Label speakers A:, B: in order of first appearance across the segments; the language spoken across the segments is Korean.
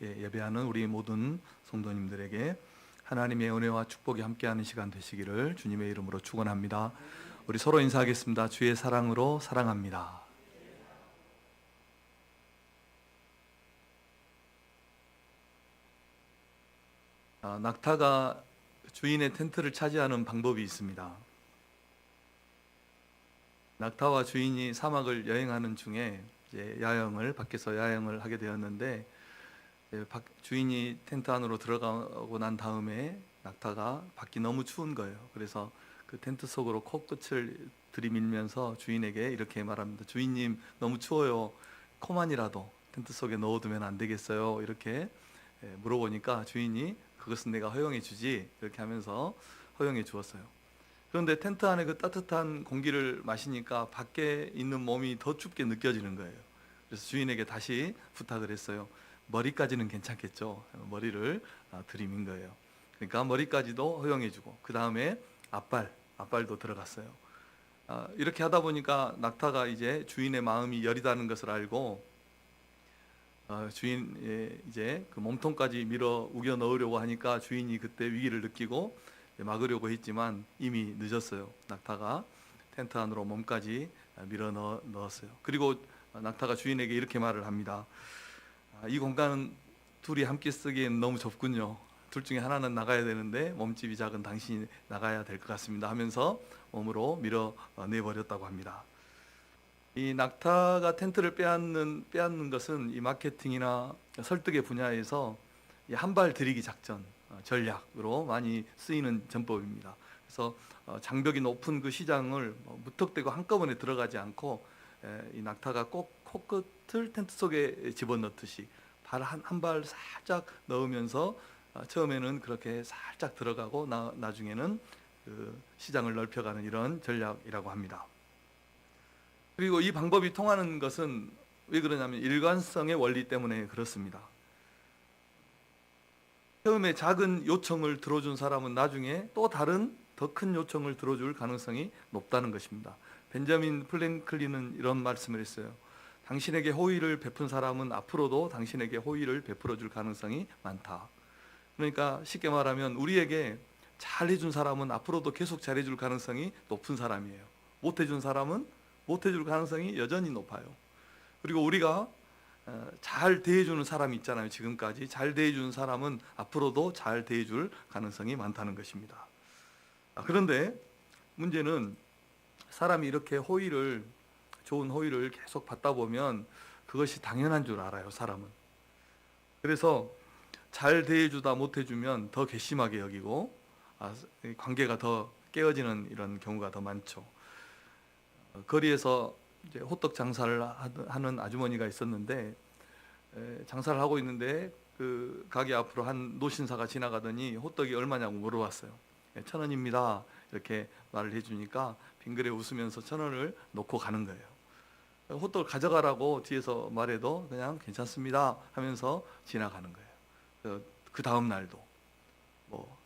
A: 함께 예배하는 우리 모든 성도님들에게 하나님의 은혜와 축복이 함께하는 시간 되시기를 주님의 이름으로 축원합니다. 우리 서로 인사하겠습니다. 주의 사랑으로 사랑합니다. 낙타가 주인의 텐트를 차지하는 방법이 있습니다. 낙타와 주인이 사막을 여행하는 중에 이제 밖에서 야영을 하게 되었는데, 주인이 텐트 안으로 들어가고 난 다음에 낙타가 밖이 너무 추운 거예요. 그래서 그 텐트 속으로 코끝을 들이밀면서 주인에게 이렇게 말합니다. 주인님, 너무 추워요. 코만이라도 텐트 속에 넣어두면 안 되겠어요? 이렇게 물어보니까 주인이 그것은 내가 허용해 주지, 이렇게 하면서 허용해 주었어요. 그런데 텐트 안에 그 따뜻한 공기를 마시니까 밖에 있는 몸이 더 춥게 느껴지는 거예요. 그래서 주인에게 다시 부탁을 했어요. 머리까지는 괜찮겠죠? 머리를 들이민 거예요. 그러니까 머리까지도 허용해주고, 그 다음에 앞발도 들어갔어요. 이렇게 하다 보니까 낙타가 이제 주인의 마음이 여리다는 것을 알고, 주인의 이제 그 몸통까지 밀어 우겨 넣으려고 하니까 주인이 그때 위기를 느끼고 막으려고 했지만 이미 늦었어요. 낙타가 텐트 안으로 몸까지 밀어 넣었어요. 그리고 낙타가 주인에게 이렇게 말을 합니다. 이 공간은 둘이 함께 쓰기엔 너무 좁군요. 둘 중에 하나는 나가야 되는데 몸집이 작은 당신이 나가야 될 것 같습니다 하면서 몸으로 밀어내버렸다고 합니다. 이 낙타가 텐트를 빼앗는 것은 이 마케팅이나 설득의 분야에서 한 발 들이기 작전, 전략으로 많이 쓰이는 전법입니다. 그래서 장벽이 높은 그 시장을 무턱대고 한꺼번에 들어가지 않고, 이 낙타가 꼭 코끝을 텐트 속에 집어넣듯이 발 한 발 살짝 넣으면서 처음에는 그렇게 살짝 들어가고 나중에는 그 시장을 넓혀가는 이런 전략이라고 합니다. 그리고 이 방법이 통하는 것은 왜 그러냐면 일관성의 원리 때문에 그렇습니다. 처음에 작은 요청을 들어준 사람은 나중에 또 다른 더 큰 요청을 들어줄 가능성이 높다는 것입니다. 벤자민 프랭클린은 이런 말씀을 했어요. 당신에게 호의를 베푼 사람은 앞으로도 당신에게 호의를 베풀어 줄 가능성이 많다. 그러니까 쉽게 말하면 우리에게 잘해준 사람은 앞으로도 계속 잘해줄 가능성이 높은 사람이에요. 못해준 사람은 못해줄 가능성이 여전히 높아요. 그리고 우리가 잘 대해주는 사람이 있잖아요. 지금까지 잘 대해주는 사람은 앞으로도 잘 대해줄 가능성이 많다는 것입니다. 그런데 문제는 사람이 이렇게 좋은 호의를 계속 받다 보면 그것이 당연한 줄 알아요, 사람은. 그래서 잘 대해주다 못해주면 더 괘씸하게 여기고, 관계가 더 깨어지는 이런 경우가 더 많죠. 거리에서 이제 호떡 장사를 하는 아주머니가 있었는데, 장사를 하고 있는데 그 가게 앞으로 한 노신사가 지나가더니 호떡이 얼마냐고 물어봤어요. 1,000원입니다. 이렇게 말을 해주니까 빙그레 웃으면서 1,000원을 놓고 가는 거예요. 호떡을 가져가라고 뒤에서 말해도 그냥 괜찮습니다 하면서 지나가는 거예요. 그 다음 날도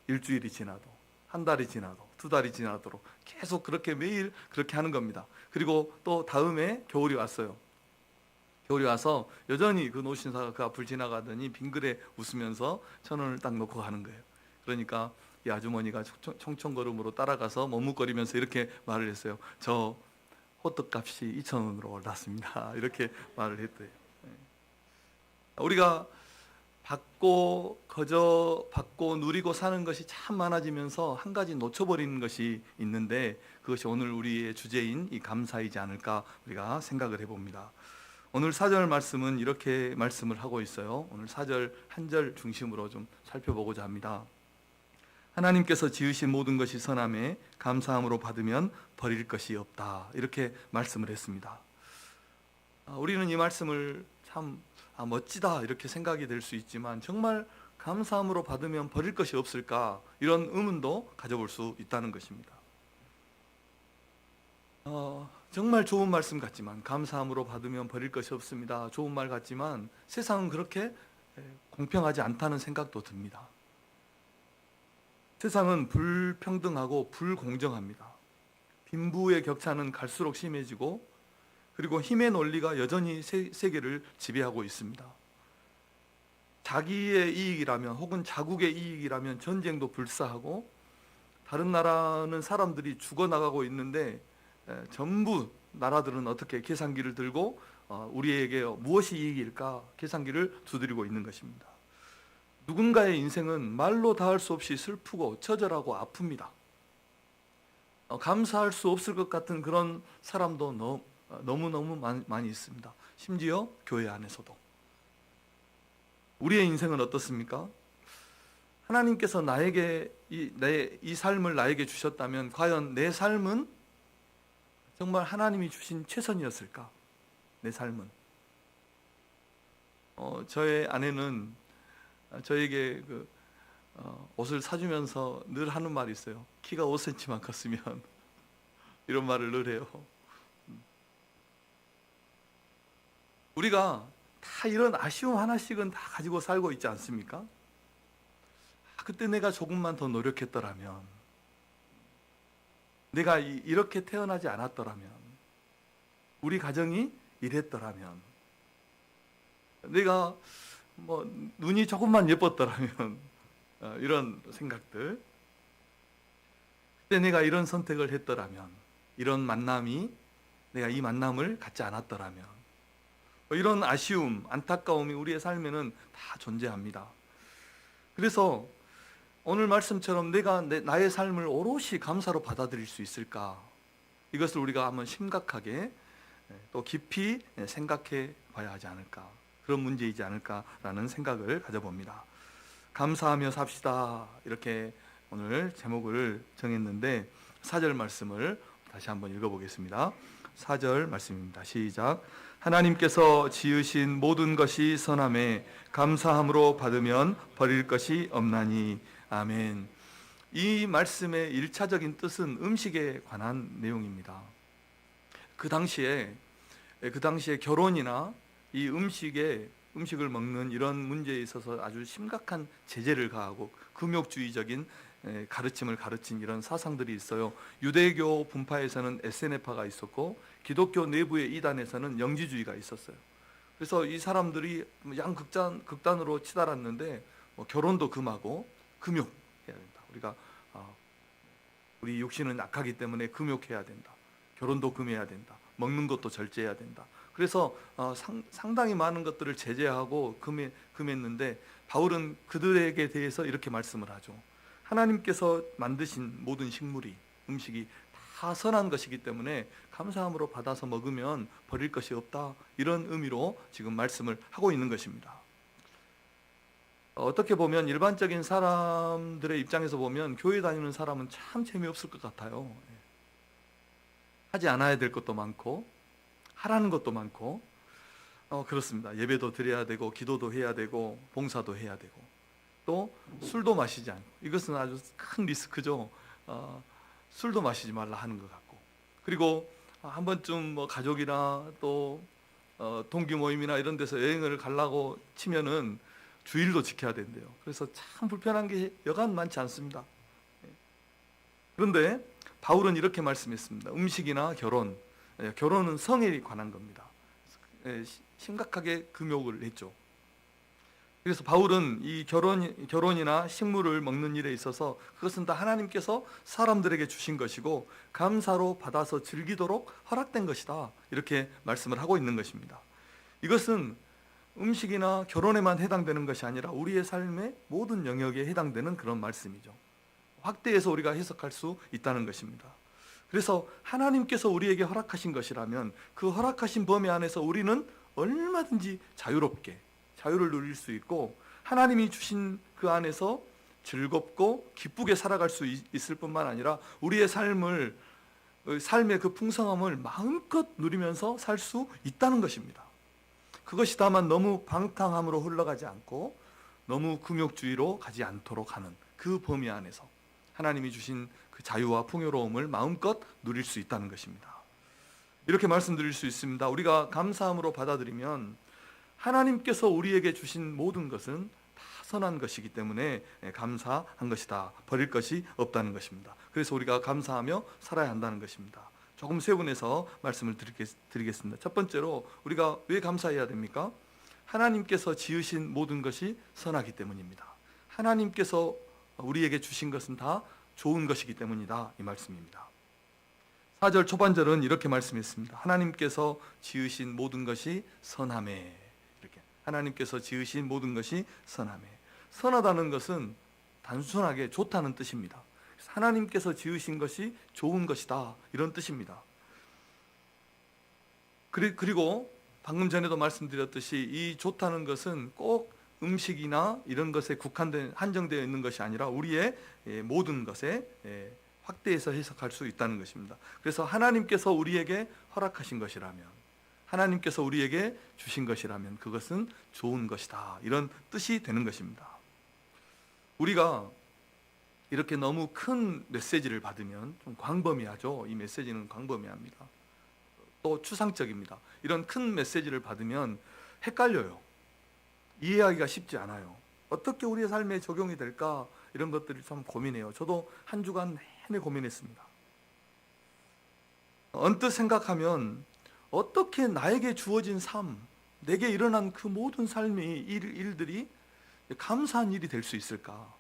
A: 일주일이 지나도 한 달이 지나도 두 달이 지나도록 계속 그렇게 매일 그렇게 하는 겁니다. 그리고 또 다음에 겨울이 왔어요. 겨울이 와서 여전히 그 노신사가 그 앞을 지나가더니 빙그레 웃으면서 1,000원을 딱 놓고 가는 거예요. 그러니까 이 아주머니가 청청걸음으로 따라가서 머뭇거리면서 이렇게 말을 했어요. 저 호떡값이 2,000원으로 올랐습니다. 이렇게 말을 했대요. 우리가 받고 누리고 사는 것이 참 많아지면서 한 가지 놓쳐버리는 것이 있는데, 그것이 오늘 우리의 주제인 이 감사이지 않을까 우리가 생각을 해봅니다. 오늘 4절 말씀은 이렇게 말씀을 하고 있어요. 오늘 4절 한 절 중심으로 좀 살펴보고자 합니다. 하나님께서 지으신 모든 것이 선함에 감사함으로 받으면 버릴 것이 없다. 이렇게 말씀을 했습니다. 우리는 이 말씀을 참 멋지다 이렇게 생각이 될 수 있지만, 정말 감사함으로 받으면 버릴 것이 없을까, 이런 의문도 가져볼 수 있다는 것입니다. 정말 좋은 말씀 같지만, 감사함으로 받으면 버릴 것이 없습니다, 좋은 말 같지만 세상은 그렇게 공평하지 않다는 생각도 듭니다. 세상은 불평등하고 불공정합니다. 빈부의 격차는 갈수록 심해지고, 그리고 힘의 논리가 여전히 세계를 지배하고 있습니다. 자기의 이익이라면 혹은 자국의 이익이라면 전쟁도 불사하고, 다른 나라는 사람들이 죽어나가고 있는데 전부 나라들은 어떻게 계산기를 들고 우리에게 무엇이 이익일까 계산기를 두드리고 있는 것입니다. 누군가의 인생은 말로 다할 수 없이 슬프고 처절하고 아픕니다. 감사할 수 없을 것 같은 그런 사람도 너무너무 많이 있습니다. 심지어 교회 안에서도. 우리의 인생은 어떻습니까? 하나님께서 나에게 이 삶을 나에게 주셨다면 과연 내 삶은 정말 하나님이 주신 최선이었을까? 내 삶은. 저의 아내는 저에게 옷을 사주면서 늘 하는 말이 있어요. 키가 5cm만 컸으면 이런 말을 늘 해요. 우리가 다 이런 아쉬움 하나씩은 다 가지고 살고 있지 않습니까? 그때 내가 조금만 더 노력했더라면, 내가 이렇게 태어나지 않았더라면, 우리 가정이 이랬더라면, 내가 눈이 조금만 예뻤더라면, 이런 생각들, 그때 내가 이런 선택을 했더라면, 이런 만남이, 내가 이 만남을 갖지 않았더라면, 이런 아쉬움, 안타까움이 우리의 삶에는 다 존재합니다. 그래서 오늘 말씀처럼 내가 나의 삶을 오롯이 감사로 받아들일 수 있을까? 이것을 우리가 한번 심각하게 또 깊이 생각해 봐야 하지 않을까? 그런 문제이지 않을까라는 생각을 가져봅니다. 감사하며 삽시다. 이렇게 오늘 제목을 정했는데 4절 말씀을 다시 한번 읽어보겠습니다. 4절 말씀입니다. 시작. 하나님께서 지으신 모든 것이 선함에 감사함으로 받으면 버릴 것이 없나니. 아멘. 이 말씀의 1차적인 뜻은 음식에 관한 내용입니다. 그 당시에 결혼이나 이 음식을 먹는 이런 문제에 있어서 아주 심각한 제재를 가하고 금욕주의적인 가르침을 가르친 이런 사상들이 있어요. 유대교 분파에서는 에세네파가 있었고, 기독교 내부의 이단에서는 영지주의가 있었어요. 그래서 이 사람들이 극단으로 치달았는데, 결혼도 금하고 금욕해야 된다. 우리 육신은 약하기 때문에 금욕해야 된다. 결혼도 금해야 된다. 먹는 것도 절제해야 된다. 그래서 상당히 많은 것들을 제재하고 금했는데, 바울은 그들에게 대해서 이렇게 말씀을 하죠. 하나님께서 만드신 모든 음식이 다 선한 것이기 때문에 감사함으로 받아서 먹으면 버릴 것이 없다. 이런 의미로 지금 말씀을 하고 있는 것입니다. 어떻게 보면 일반적인 사람들의 입장에서 보면 교회 다니는 사람은 참 재미없을 것 같아요. 하지 않아야 될 것도 많고 하라는 것도 많고, 그렇습니다. 예배도 드려야 되고 기도도 해야 되고 봉사도 해야 되고, 또 술도 마시지 않고, 이것은 아주 큰 리스크죠. 술도 마시지 말라 하는 것 같고, 그리고 한 번쯤 가족이나 또 동기 모임이나 이런 데서 여행을 가려고 치면은 주일도 지켜야 된대요. 그래서 참 불편한 게 여간 많지 않습니다. 그런데 바울은 이렇게 말씀했습니다. 음식이나 결혼은 성에 관한 겁니다. 심각하게 금욕을 했죠. 그래서 바울은 이 결혼이나 식물을 먹는 일에 있어서 그것은 다 하나님께서 사람들에게 주신 것이고 감사로 받아서 즐기도록 허락된 것이다. 이렇게 말씀을 하고 있는 것입니다. 이것은 음식이나 결혼에만 해당되는 것이 아니라 우리의 삶의 모든 영역에 해당되는 그런 말씀이죠. 확대해서 우리가 해석할 수 있다는 것입니다. 그래서 하나님께서 우리에게 허락하신 것이라면 그 허락하신 범위 안에서 우리는 얼마든지 자유를 누릴 수 있고, 하나님이 주신 그 안에서 즐겁고 기쁘게 살아갈 수 있을 뿐만 아니라 우리의 삶의 그 풍성함을 마음껏 누리면서 살 수 있다는 것입니다. 그것이 다만 너무 방탕함으로 흘러가지 않고 너무 금욕주의로 가지 않도록 하는 그 범위 안에서 하나님이 주신 그 자유와 풍요로움을 마음껏 누릴 수 있다는 것입니다. 이렇게 말씀드릴 수 있습니다. 우리가 감사함으로 받아들이면 하나님께서 우리에게 주신 모든 것은 다 선한 것이기 때문에 감사한 것이다. 버릴 것이 없다는 것입니다. 그래서 우리가 감사하며 살아야 한다는 것입니다. 조금 세분해서 말씀을 드리겠습니다. 첫 번째로 우리가 왜 감사해야 됩니까? 하나님께서 지으신 모든 것이 선하기 때문입니다. 하나님께서 우리에게 주신 것은 다 좋은 것이기 때문이다, 이 말씀입니다. 4절 초반절은 이렇게 말씀했습니다. 하나님께서 지으신 모든 것이 선하매. 이렇게 하나님께서 지으신 모든 것이 선하매. 선하다는 것은 단순하게 좋다는 뜻입니다. 하나님께서 지으신 것이 좋은 것이다, 이런 뜻입니다. 그리고 방금 전에도 말씀드렸듯이 이 좋다는 것은 꼭 음식이나 이런 것에 한정되어 있는 것이 아니라 우리의 모든 것에 확대해서 해석할 수 있다는 것입니다. 그래서 하나님께서 우리에게 허락하신 것이라면, 하나님께서 우리에게 주신 것이라면 그것은 좋은 것이다, 이런 뜻이 되는 것입니다. 우리가 이렇게 너무 큰 메시지를 받으면 좀 광범위하죠. 이 메시지는 광범위합니다. 또 추상적입니다. 이런 큰 메시지를 받으면 헷갈려요. 이해하기가 쉽지 않아요. 어떻게 우리의 삶에 적용이 될까, 이런 것들을 참 고민해요. 저도 한 주간 내내 고민했습니다. 언뜻 생각하면 어떻게 나에게 주어진 삶, 내게 일어난 그 모든 삶의 일들이 감사한 일이 될 수 있을까,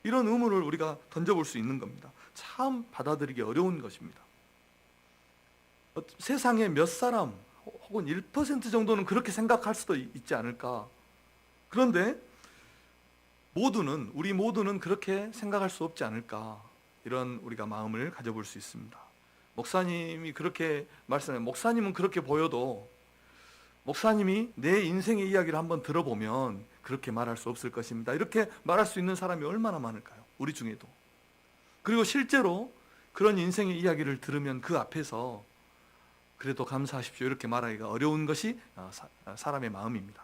A: 이런 의문을 우리가 던져볼 수 있는 겁니다. 참 받아들이기 어려운 것입니다. 세상에 몇 사람 혹은 1% 정도는 그렇게 생각할 수도 있지 않을까. 그런데 우리 모두는 그렇게 생각할 수 없지 않을까, 이런 우리가 마음을 가져볼 수 있습니다. 목사님이 그렇게 말씀해요. 목사님은 그렇게 보여도 목사님이 내 인생의 이야기를 한번 들어보면 그렇게 말할 수 없을 것입니다. 이렇게 말할 수 있는 사람이 얼마나 많을까요? 우리 중에도. 그리고 실제로 그런 인생의 이야기를 들으면 그 앞에서 그래도 감사하십시오, 이렇게 말하기가 어려운 것이 사람의 마음입니다.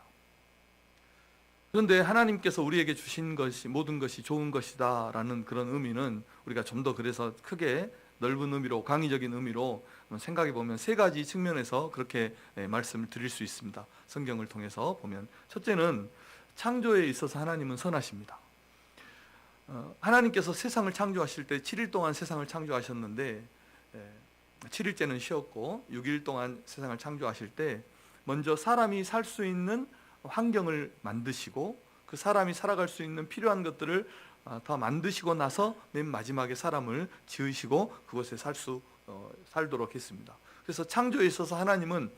A: 그런데 하나님께서 우리에게 주신 것이 모든 것이 좋은 것이다 라는 그런 의미는 우리가 좀 더 그래서 크게 넓은 의미로, 광의적인 의미로 생각해 보면 세 가지 측면에서 그렇게 말씀을 드릴 수 있습니다. 성경을 통해서 보면, 첫째는 창조에 있어서 하나님은 선하십니다. 하나님께서 세상을 창조하실 때 7일 동안 세상을 창조하셨는데 7일째는 쉬었고 6일 동안 세상을 창조하실 때 먼저 사람이 살 수 있는 환경을 만드시고 그 사람이 살아갈 수 있는 필요한 것들을 다 만드시고 나서 맨 마지막에 사람을 지으시고 그곳에 살도록 했습니다. 그래서 창조에 있어서 하나님은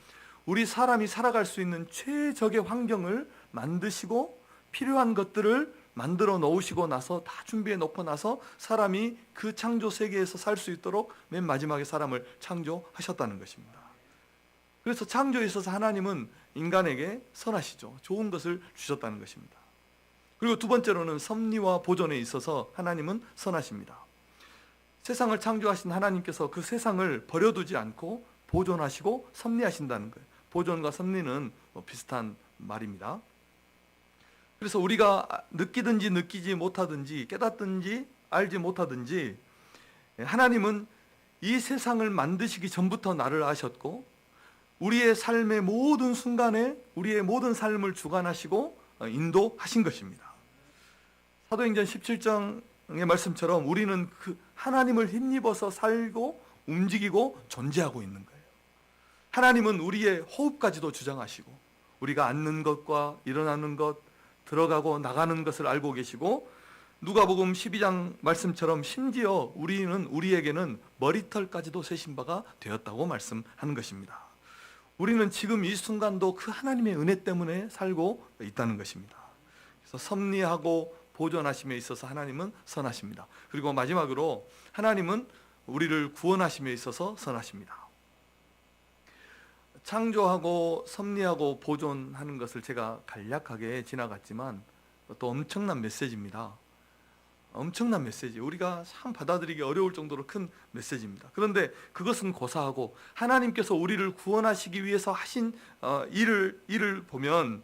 A: 우리 사람이 살아갈 수 있는 최적의 환경을 만드시고 필요한 것들을 만들어 놓으시고 나서 다 준비해 놓고 나서 사람이 그 창조 세계에서 살 수 있도록 맨 마지막에 사람을 창조하셨다는 것입니다. 그래서 창조에 있어서 하나님은 인간에게 선하시죠. 좋은 것을 주셨다는 것입니다. 그리고 두 번째로는 섭리와 보존에 있어서 하나님은 선하십니다. 세상을 창조하신 하나님께서 그 세상을 버려두지 않고 보존하시고 섭리하신다는 거예요. 보존과 섭리는 비슷한 말입니다. 그래서 우리가 느끼든지 느끼지 못하든지 깨닫든지 알지 못하든지 하나님은 이 세상을 만드시기 전부터 나를 아셨고 우리의 삶의 모든 순간에 우리의 모든 삶을 주관하시고 인도하신 것입니다. 사도행전 17장의 말씀처럼 우리는 그 하나님을 힘입어서 살고 움직이고 존재하고 있는 거예요. 하나님은 우리의 호흡까지도 주장하시고 우리가 앉는 것과 일어나는 것, 들어가고 나가는 것을 알고 계시고 누가복음 12장 말씀처럼 심지어 우리에게는 머리털까지도 세신 바가 되었다고 말씀하는 것입니다. 우리는 지금 이 순간도 그 하나님의 은혜 때문에 살고 있다는 것입니다. 그래서 섭리하고 보존하심에 있어서 하나님은 선하십니다. 그리고 마지막으로 하나님은 우리를 구원하심에 있어서 선하십니다. 창조하고 섭리하고 보존하는 것을 제가 간략하게 지나갔지만 또 엄청난 메시지입니다. 엄청난 메시지, 우리가 참 받아들이기 어려울 정도로 큰 메시지입니다. 그런데 그것은 고사하고 하나님께서 우리를 구원하시기 위해서 하신 일을 보면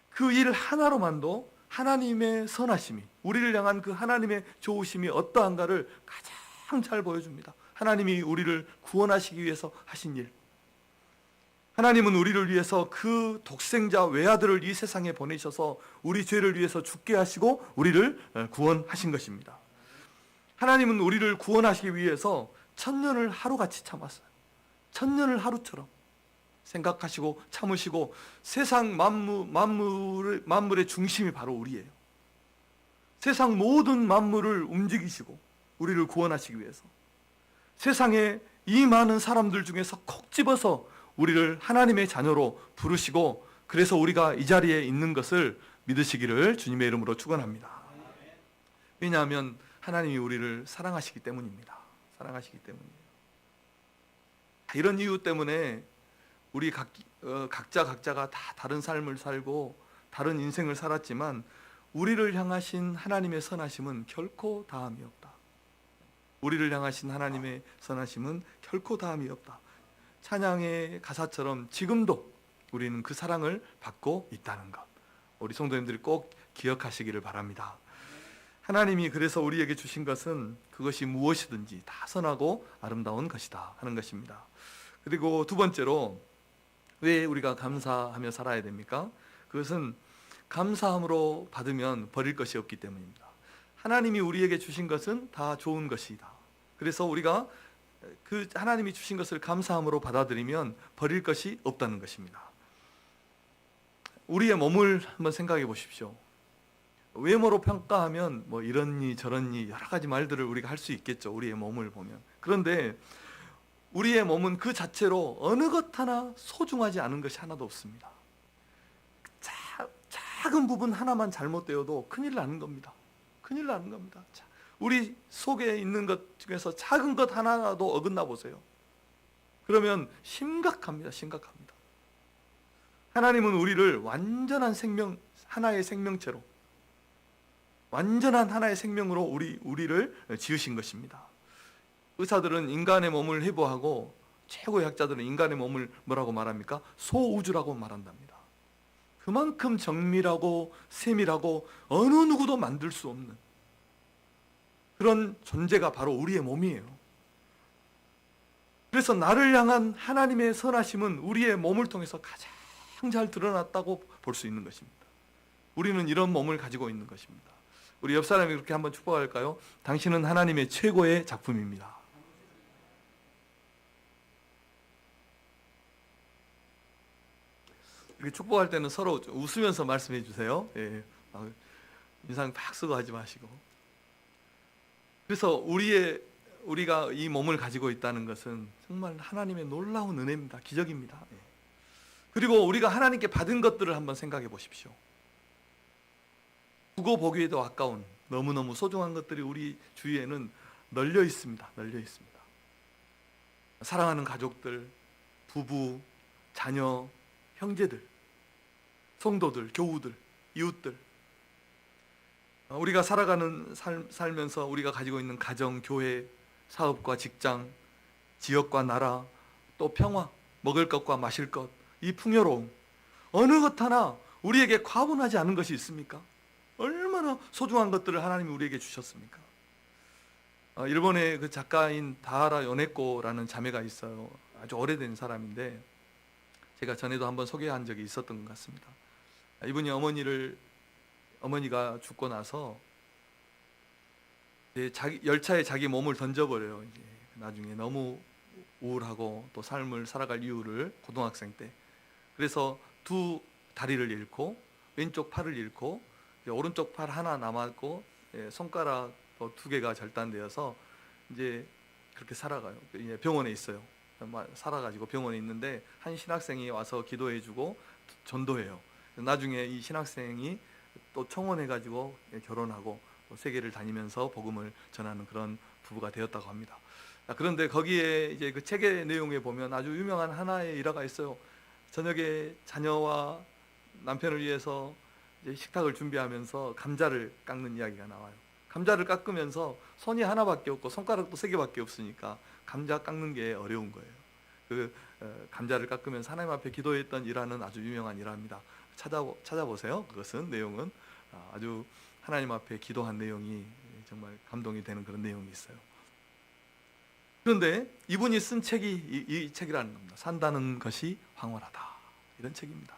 A: 그 일 하나로만도 하나님의 선하심이, 우리를 향한 그 하나님의 좋으심이 어떠한가를 가장 잘 보여줍니다. 하나님이 우리를 구원하시기 위해서 하신 일, 하나님은 우리를 위해서 그 독생자 외아들을 이 세상에 보내셔서 우리 죄를 위해서 죽게 하시고 우리를 구원하신 것입니다. 하나님은 우리를 구원하시기 위해서 1000년을 하루같이 참았어요. 1000년을 하루처럼. 생각하시고 참으시고 세상 만물의 중심이 바로 우리예요. 세상 모든 만물을 움직이시고 우리를 구원하시기 위해서 세상에 이 많은 사람들 중에서 콕 집어서 우리를 하나님의 자녀로 부르시고 그래서 우리가 이 자리에 있는 것을 믿으시기를 주님의 이름으로 축원합니다. 왜냐하면 하나님이 우리를 사랑하시기 때문입니다. 사랑하시기 때문이에요. 이런 이유 때문에 우리 각자가 다 다른 삶을 살고 다른 인생을 살았지만 우리를 향하신 하나님의 선하심은 결코 다함이 없다. 우리를 향하신 하나님의 선하심은 결코 다함이 없다. 찬양의 가사처럼 지금도 우리는 그 사랑을 받고 있다는 것, 우리 성도님들이 꼭 기억하시기를 바랍니다. 하나님이 그래서 우리에게 주신 것은 그것이 무엇이든지 다 선하고 아름다운 것이다 하는 것입니다. 그리고 두 번째로 왜 우리가 감사하며 살아야 됩니까? 그것은 감사함으로 받으면 버릴 것이 없기 때문입니다. 하나님이 우리에게 주신 것은 다 좋은 것이다. 그래서 우리가 그 하나님이 주신 것을 감사함으로 받아들이면 버릴 것이 없다는 것입니다. 우리의 몸을 한번 생각해 보십시오. 외모로 평가하면 뭐 이런니 저런니 여러 가지 말들을 우리가 할 수 있겠죠. 우리의 몸을 보면. 그런데 우리의 몸은 그 자체로 어느 것 하나 소중하지 않은 것이 하나도 없습니다. 작은 부분 하나만 잘못되어도 큰일 나는 겁니다. 큰일 나는 겁니다. 우리 속에 있는 것 중에서 작은 것 하나라도 어긋나 보세요. 그러면 심각합니다. 심각합니다. 하나님은 우리를 완전한 생명, 하나의 생명체로, 완전한 하나의 생명으로 우리를 지으신 것입니다. 의사들은 인간의 몸을 해부하고 최고의 학자들은 인간의 몸을 뭐라고 말합니까? 소우주라고 말한답니다. 그만큼 정밀하고 세밀하고 어느 누구도 만들 수 없는 그런 존재가 바로 우리의 몸이에요. 그래서 나를 향한 하나님의 선하심은 우리의 몸을 통해서 가장 잘 드러났다고 볼 수 있는 것입니다. 우리는 이런 몸을 가지고 있는 것입니다. 우리 옆 사람이 그렇게 한번 축복할까요? 당신은 하나님의 최고의 작품입니다. 이렇게 축복할 때는 서로 웃으면서 말씀해 주세요. 예. 인상 팍 쓰고 하지 마시고. 그래서 우리가 이 몸을 가지고 있다는 것은 정말 하나님의 놀라운 은혜입니다. 기적입니다. 예. 그리고 우리가 하나님께 받은 것들을 한번 생각해 보십시오. 두고 보기에도 아까운 너무너무 소중한 것들이 우리 주위에는 널려 있습니다. 널려 있습니다. 사랑하는 가족들, 부부, 자녀, 형제들, 성도들, 교우들, 이웃들, 우리가 살아가는 살면서 우리가 가지고 있는 가정, 교회, 사업과 직장, 지역과 나라, 또 평화, 먹을 것과 마실 것, 이 풍요로움, 어느 것 하나 우리에게 과분하지 않은 것이 있습니까? 얼마나 소중한 것들을 하나님이 우리에게 주셨습니까? 일본의 그 작가인 다하라 요네코라는 자매가 있어요. 아주 오래된 사람인데 제가 전에도 한번 소개한 적이 있었던 것 같습니다. 이분이 어머니가 죽고 나서 열차에 자기 몸을 던져버려요. 이제 나중에 너무 우울하고 또 삶을 살아갈 이유를 고등학생 때. 그래서 두 다리를 잃고 왼쪽 팔을 잃고 오른쪽 팔 하나 남았고 손가락 두 개가 절단되어서 이제 그렇게 살아가요. 이제 병원에 있어요. 살아가지고 병원에 있는데 한 신학생이 와서 기도해주고 전도해요. 나중에 이 신학생이 또 청혼해가지고 결혼하고 세계를 다니면서 복음을 전하는 그런 부부가 되었다고 합니다. 그런데 거기에 이제 그 책의 내용에 보면 아주 유명한 하나의 일화가 있어요. 저녁에 자녀와 남편을 위해서 이제 식탁을 준비하면서 감자를 깎는 이야기가 나와요. 감자를 깎으면서 손이 하나밖에 없고 손가락도 3개밖에 없으니까 감자 깎는 게 어려운 거예요. 그 감자를 깎으면서 하나님 앞에 기도했던 일화는 아주 유명한 일화입니다. 찾아보세요. 그것은 내용은 아주 하나님 앞에 기도한 내용이 정말 감동이 되는 그런 내용이 있어요. 그런데 이분이 쓴 책이 이 책이라는 겁니다. 산다는 것이 황홀하다, 이런 책입니다.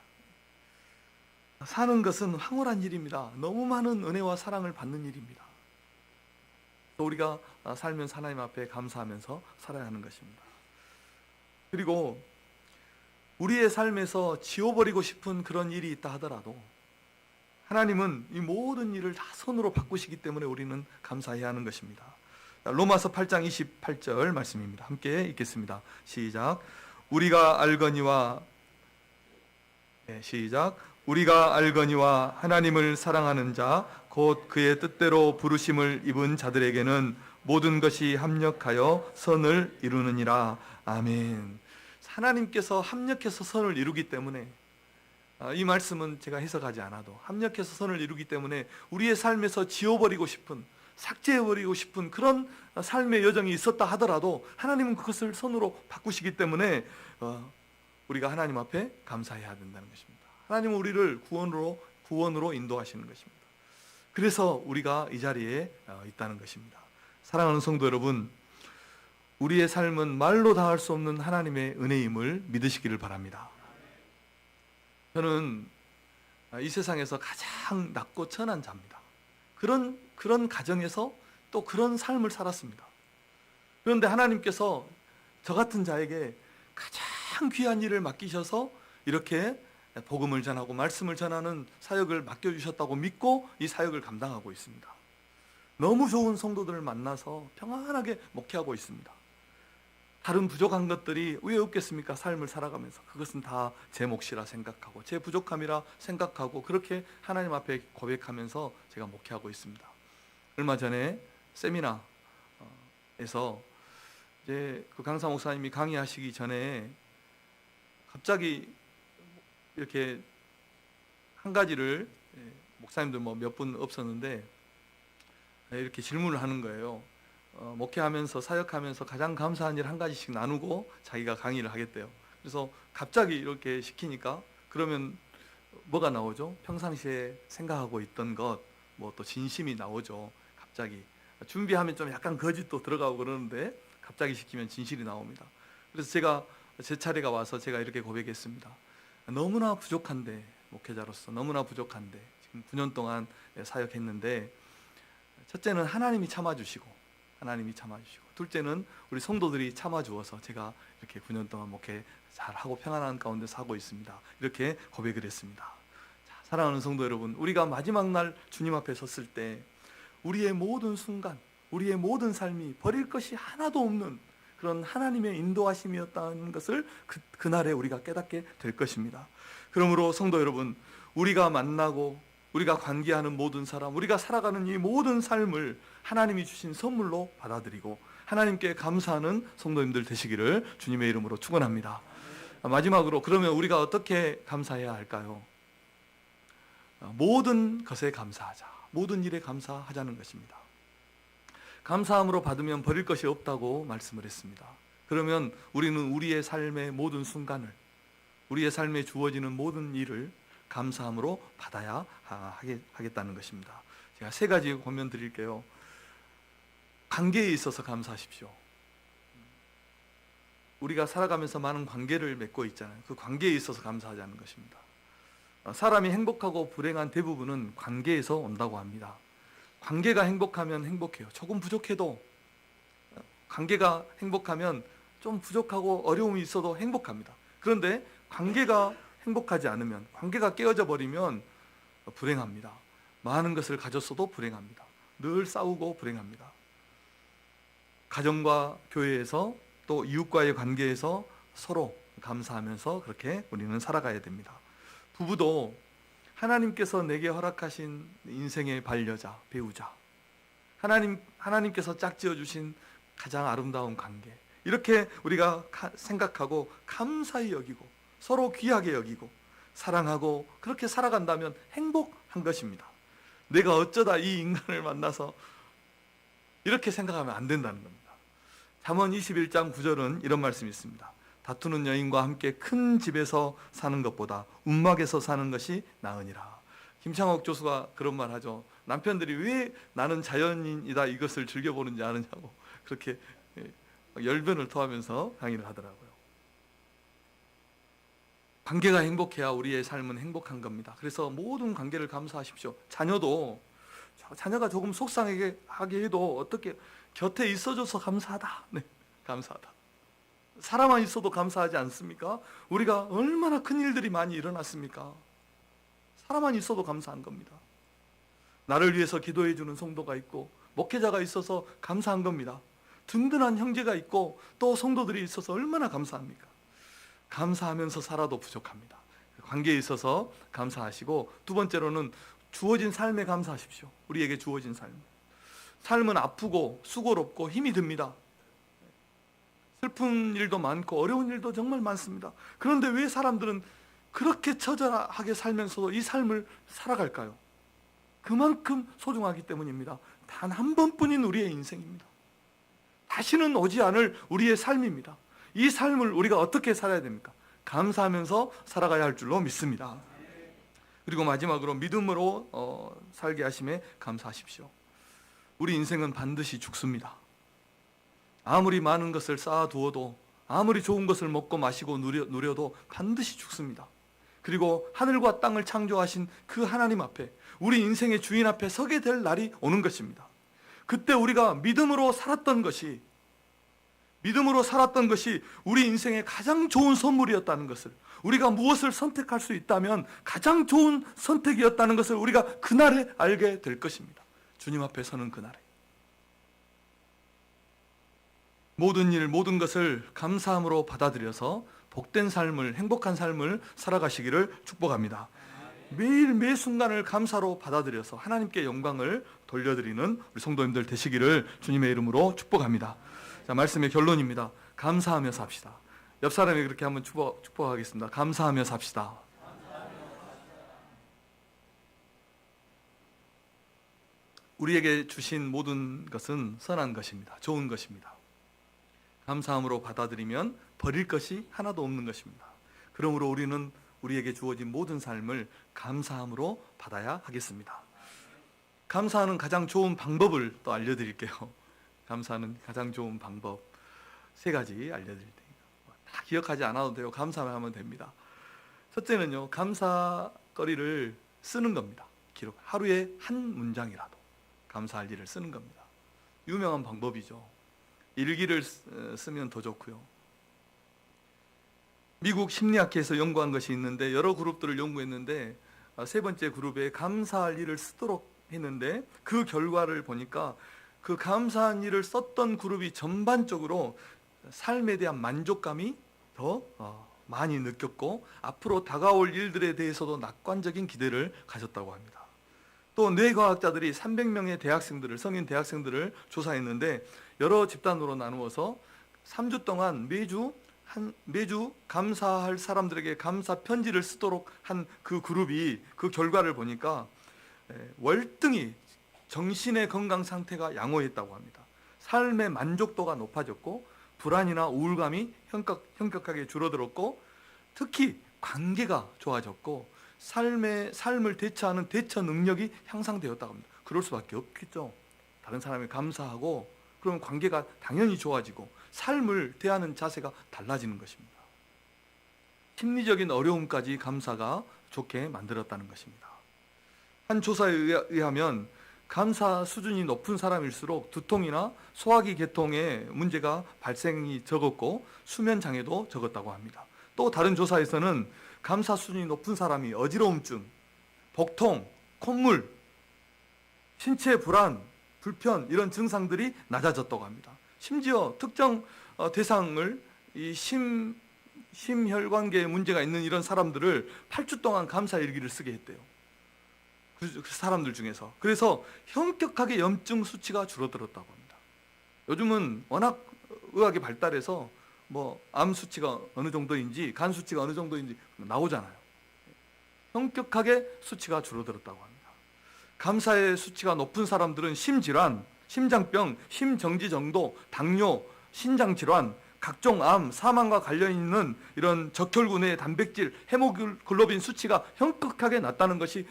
A: 사는 것은 황홀한 일입니다. 너무 많은 은혜와 사랑을 받는 일입니다. 또 우리가 살면서 하나님 앞에 감사하면서 살아야 하는 것입니다. 그리고 우리의 삶에서 지워버리고 싶은 그런 일이 있다 하더라도 하나님은 이 모든 일을 다 손으로 바꾸시기 때문에 우리는 감사해야 하는 것입니다. 로마서 8장 28절 말씀입니다. 함께 읽겠습니다. 시작. 우리가 알거니와 하나님을 사랑하는 자 곧 그의 뜻대로 부르심을 입은 자들에게는 모든 것이 합력하여 선을 이루느니라. 아멘. 하나님께서 합력해서 선을 이루기 때문에, 이 말씀은 제가 해석하지 않아도 합력해서 선을 이루기 때문에 우리의 삶에서 지워버리고 싶은, 삭제해버리고 싶은 그런 삶의 여정이 있었다 하더라도 하나님은 그것을 선으로 바꾸시기 때문에 우리가 하나님 앞에 감사해야 된다는 것입니다. 하나님은 우리를 구원으로 인도하시는 것입니다. 그래서 우리가 이 자리에 있다는 것입니다. 사랑하는 성도 여러분, 우리의 삶은 말로 다 할 수 없는 하나님의 은혜임을 믿으시기를 바랍니다. 저는 이 세상에서 가장 낮고 천한 자입니다. 그런 가정에서 또 그런 삶을 살았습니다. 그런데 하나님께서 저 같은 자에게 가장 귀한 일을 맡기셔서 이렇게 복음을 전하고 말씀을 전하는 사역을 맡겨주셨다고 믿고 이 사역을 감당하고 있습니다. 너무 좋은 성도들을 만나서 평안하게 목회하고 있습니다. 다른 부족한 것들이 왜 없겠습니까? 삶을 살아가면서 그것은 다 제 몫이라 생각하고 제 부족함이라 생각하고 그렇게 하나님 앞에 고백하면서 제가 목회하고 있습니다. 얼마 전에 세미나에서 이제 그 강사 목사님이 강의하시기 전에 갑자기 이렇게 한 가지를, 목사님들 뭐 몇 분 없었는데 이렇게 질문을 하는 거예요. 목회하면서 사역하면서 가장 감사한 일 한 가지씩 나누고 자기가 강의를 하겠대요. 그래서 갑자기 이렇게 시키니까 그러면 뭐가 나오죠? 평상시에 생각하고 있던 것, 뭐 또 진심이 나오죠. 갑자기 준비하면 좀 약간 거짓도 들어가고 그러는데 갑자기 시키면 진실이 나옵니다. 그래서 제가 제 차례가 와서 제가 이렇게 고백했습니다. 너무나 부족한데, 목회자로서 너무나 부족한데 지금 9년 동안 사역했는데, 첫째는 하나님이 참아주시고 둘째는 우리 성도들이 참아주어서 제가 이렇게 9년 동안 목회 잘하고 평안한 가운데 살고 있습니다. 이렇게 고백을 했습니다. 자, 사랑하는 성도 여러분, 우리가 마지막 날 주님 앞에 섰을 때 우리의 모든 순간, 우리의 모든 삶이 버릴 것이 하나도 없는 그런 하나님의 인도하심이었다는 것을 그날에 우리가 깨닫게 될 것입니다. 그러므로 성도 여러분, 우리가 만나고 우리가 관계하는 모든 사람, 우리가 살아가는 이 모든 삶을 하나님이 주신 선물로 받아들이고 하나님께 감사하는 성도님들 되시기를 주님의 이름으로 축원합니다. 마지막으로, 그러면 우리가 어떻게 감사해야 할까요? 모든 것에 감사하자, 모든 일에 감사하자는 것입니다. 감사함으로 받으면 버릴 것이 없다고 말씀을 했습니다. 그러면 우리는 우리의 삶의 모든 순간을, 우리의 삶에 주어지는 모든 일을 감사함으로 받아야 하겠다는 것입니다. 제가 3가지 권면 드릴게요. 관계에 있어서 감사하십시오. 우리가 살아가면서 많은 관계를 맺고 있잖아요. 그 관계에 있어서 감사하자는 것입니다. 사람이 행복하고 불행한 대부분은 관계에서 온다고 합니다. 관계가 행복하면 행복해요. 조금 부족해도, 관계가 행복하면 좀 부족하고 어려움이 있어도 행복합니다. 그런데 관계가 행복하지 않으면, 관계가 깨어져 버리면 불행합니다. 많은 것을 가졌어도 불행합니다. 늘 싸우고 불행합니다. 가정과 교회에서 또 이웃과의 관계에서 서로 감사하면서 그렇게 우리는 살아가야 됩니다. 부부도 하나님께서 내게 허락하신 인생의 반려자, 배우자, 하나님께서 짝지어 주신 가장 아름다운 관계, 이렇게 우리가 생각하고 감사히 여기고 서로 귀하게 여기고 사랑하고 그렇게 살아간다면 행복한 것입니다. 내가 어쩌다 이 인간을 만나서 이렇게 생각하면 안 된다는 겁니다. 잠언 21장 9절은 이런 말씀이 있습니다. 다투는 여인과 함께 큰 집에서 사는 것보다 움막에서 사는 것이 나으니라. 김창옥 교수가 그런 말 하죠. 남편들이 왜 나는 자연인이다 이것을 즐겨보는지 아느냐고 그렇게 열변을 토하면서 강의를 하더라고요. 관계가 행복해야 우리의 삶은 행복한 겁니다. 그래서 모든 관계를 감사하십시오. 자녀도, 자녀가 조금 속상하게 해도 어떻게 곁에 있어줘서 감사하다. 네, 감사하다. 살아만 있어도 감사하지 않습니까? 우리가 얼마나 큰 일들이 많이 일어났습니까? 살아만 있어도 감사한 겁니다. 나를 위해서 기도해 주는 성도가 있고 목회자가 있어서 감사한 겁니다. 든든한 형제가 있고 또 성도들이 있어서 얼마나 감사합니까? 감사하면서 살아도 부족합니다. 관계에 있어서 감사하시고, 두 번째로는 주어진 삶에 감사하십시오. 우리에게 주어진 삶. 삶은 아프고 수고롭고 힘이 듭니다. 슬픈 일도 많고 어려운 일도 정말 많습니다. 그런데 왜 사람들은 그렇게 처절하게 살면서도 이 삶을 살아갈까요? 그만큼 소중하기 때문입니다. 단 한 번뿐인 우리의 인생입니다. 다시는 오지 않을 우리의 삶입니다. 이 삶을 우리가 어떻게 살아야 됩니까? 감사하면서 살아가야 할 줄로 믿습니다. 그리고 마지막으로 믿음으로 살게 하심에 감사하십시오. 우리 인생은 반드시 죽습니다. 아무리 많은 것을 쌓아두어도, 아무리 좋은 것을 먹고 마시고 누려도 반드시 죽습니다. 그리고 하늘과 땅을 창조하신 그 하나님 앞에, 우리 인생의 주인 앞에 서게 될 날이 오는 것입니다. 그때 우리가 믿음으로 살았던 것이 우리 인생의 가장 좋은 선물이었다는 것을, 우리가 무엇을 선택할 수 있다면 가장 좋은 선택이었다는 것을 우리가 그날에 알게 될 것입니다. 주님 앞에 서는 그날에 모든 일, 모든 것을 감사함으로 받아들여서 복된 삶을, 행복한 삶을 살아가시기를 축복합니다. 매일 매 순간을 감사로 받아들여서 하나님께 영광을 돌려드리는 우리 성도님들 되시기를 주님의 이름으로 축복합니다. 자, 말씀의 결론입니다. 감사하며 삽시다. 옆 사람이 그렇게 한번 축복하겠습니다. 감사하며 삽시다. 우리에게 주신 모든 것은 선한 것입니다. 좋은 것입니다. 감사함으로 받아들이면 버릴 것이 하나도 없는 것입니다. 그러므로 우리는 우리에게 주어진 모든 삶을 감사함으로 받아야 하겠습니다. 감사하는 가장 좋은 방법을 또 알려드릴게요. 감사하는 가장 좋은 방법 3가지 알려드릴 테니까 다 기억하지 않아도 돼요. 감사만 하면 됩니다. 첫째는요, 감사거리를 쓰는 겁니다. 기록. 하루에 한 문장이라도 감사할 일을 쓰는 겁니다. 유명한 방법이죠. 일기를 쓰면 더 좋고요. 미국 심리학회에서 연구한 것이 있는데, 여러 그룹들을 연구했는데 3번째 그룹에 감사할 일을 쓰도록 했는데, 그 결과를 보니까 그 감사한 일을 썼던 그룹이 전반적으로 삶에 대한 만족감이 더 많이 느꼈고, 앞으로 다가올 일들에 대해서도 낙관적인 기대를 가졌다고 합니다. 또 뇌과학자들이 300명의 대학생들을, 성인 대학생들을 조사했는데, 여러 집단으로 나누어서 3주 동안 매주 감사할 사람들에게 감사 편지를 쓰도록 한 그 그룹이, 그 결과를 보니까 월등히 정신의 건강 상태가 양호했다고 합니다. 삶의 만족도가 높아졌고, 불안이나 우울감이 현격하게 줄어들었고, 특히 관계가 좋아졌고, 삶을 대처하는 대처 능력이 향상되었다고 합니다. 그럴 수밖에 없겠죠. 다른 사람이 감사하고 그러면 관계가 당연히 좋아지고 삶을 대하는 자세가 달라지는 것입니다. 심리적인 어려움까지 감사가 좋게 만들었다는 것입니다. 한 조사에 의하면 감사 수준이 높은 사람일수록 두통이나 소화기 계통의 문제가 발생이 적었고 수면 장애도 적었다고 합니다. 또 다른 조사에서는 감사 수준이 높은 사람이 어지러움증, 복통, 콧물, 신체 불안, 불편, 이런 증상들이 낮아졌다고 합니다. 심지어 특정 대상을, 이 심혈관계에 문제가 있는 이런 사람들을 8주 동안 감사 일기를 쓰게 했대요. 그 사람들 중에서. 그래서 현격하게 염증 수치가 줄어들었다고 합니다. 요즘은 워낙 의학이 발달해서 암 수치가 어느 정도인지, 간 수치가 어느 정도인지 나오잖아요. 현격하게 수치가 줄어들었다고 합니다. 감사의 수치가 높은 사람들은 심질환, 심장병, 심정지정도, 당뇨, 신장질환, 각종 암, 사망과 관련 있는 이런 적혈구 내 단백질, 헤모글로빈 수치가 현격하게 낮다는 것이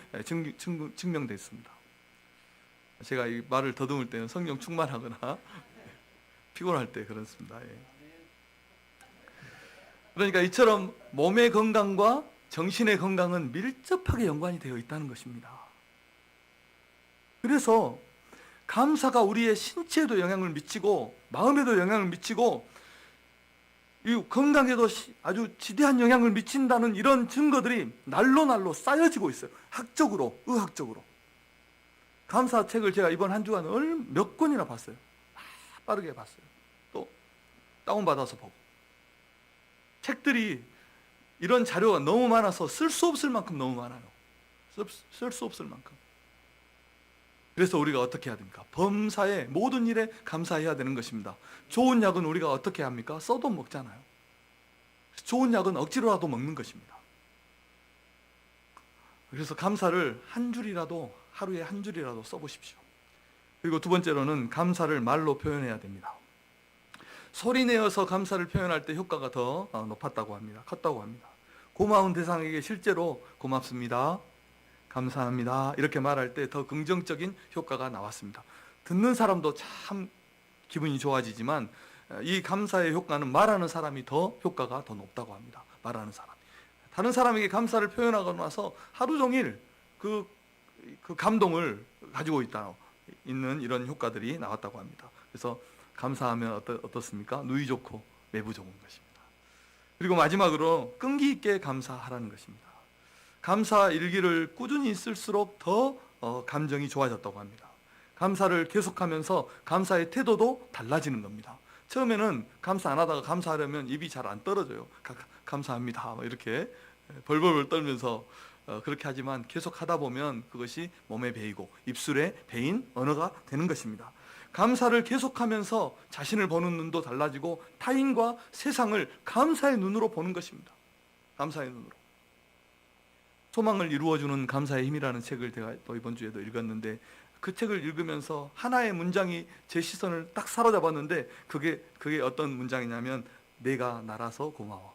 A: 증명됐습니다. 제가 이 말을 더듬을 때는 성령 충만하거나 피곤할 때 그렇습니다. 그러니까 이처럼 몸의 건강과 정신의 건강은 밀접하게 연관이 되어 있다는 것입니다. 그래서 감사가 우리의 신체에도 영향을 미치고 마음에도 영향을 미치고 이 건강에도 아주 지대한 영향을 미친다는 이런 증거들이 날로 쌓여지고 있어요. 학적으로, 의학적으로. 감사책을 제가 이번 한 주간 몇 권이나 봤어요. 빠르게 봤어요. 또 다운받아서 보고. 책들이 이런 자료가 너무 많아서 쓸 수 없을 만큼 너무 많아요. 쓸 수 없을 만큼. 그래서 우리가 어떻게 해야 됩니까? 범사의 모든 일에 감사해야 되는 것입니다. 좋은 약은 우리가 어떻게 합니까? 써도 먹잖아요. 좋은 약은 억지로라도 먹는 것입니다. 그래서 감사를 한 줄이라도, 하루에 한 줄이라도 써보십시오. 그리고 두 번째로는 감사를 말로 표현해야 됩니다. 소리내어서 감사를 표현할 때 효과가 더 높았다고 합니다. 컸다고 합니다. 고마운 대상에게 실제로 고맙습니다, 감사합니다 이렇게 말할 때 더 긍정적인 효과가 나왔습니다. 듣는 사람도 참 기분이 좋아지지만 이 감사의 효과는 말하는 사람이 더 효과가 더 높다고 합니다. 말하는 사람. 다른 사람에게 감사를 표현하고 나서 하루 종일 그 감동을 가지고 있는 이런 효과들이 나왔다고 합니다. 그래서 감사하면 어떻습니까? 누이 좋고 매부 좋은 것입니다. 그리고 마지막으로 끈기 있게 감사하라는 것입니다. 감사 일기를 꾸준히 쓸수록 더 감정이 좋아졌다고 합니다. 감사를 계속하면서 감사의 태도도 달라지는 겁니다. 처음에는 감사 안 하다가 감사하려면 입이 잘 안 떨어져요. 감사합니다 이렇게 벌벌 떨면서 그렇게 하지만 계속 하다 보면 그것이 몸에 배이고 입술에 배인 언어가 되는 것입니다. 감사를 계속하면서 자신을 보는 눈도 달라지고 타인과 세상을 감사의 눈으로 보는 것입니다. 감사의 눈으로. 소망을 이루어주는 감사의 힘이라는 책을 제가 또 이번 주에도 읽었는데, 그 책을 읽으면서 하나의 문장이 제 시선을 딱 사로잡았는데 그게 어떤 문장이냐면 내가 날아서 고마워.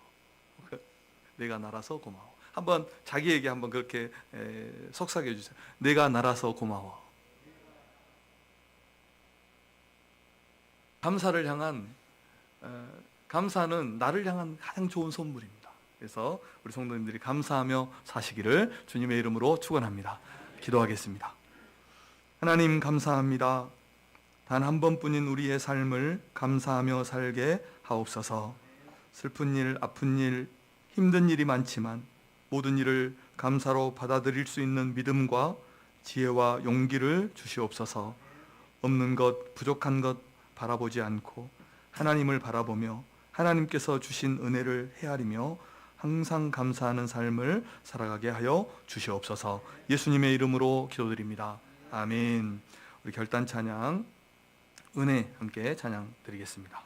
A: 내가 날아서 고마워. 한번 자기에게 한번 그렇게 속삭여 주세요. 내가 날아서 고마워. 감사를 향한 감사는 나를 향한 가장 좋은 선물입니다. 그래서 우리 성도님들이 감사하며 사시기를 주님의 이름으로 축원합니다. 기도하겠습니다. 하나님 감사합니다. 단 한 번뿐인 우리의 삶을 감사하며 살게 하옵소서. 슬픈 일, 아픈 일, 힘든 일이 많지만 모든 일을 감사로 받아들일 수 있는 믿음과 지혜와 용기를 주시옵소서. 없는 것, 부족한 것 바라보지 않고 하나님을 바라보며 하나님께서 주신 은혜를 헤아리며 항상 감사하는 삶을 살아가게 하여 주시옵소서. 예수님의 이름으로 기도드립니다. 아멘. 우리 결단 찬양, 은혜 함께 찬양 드리겠습니다.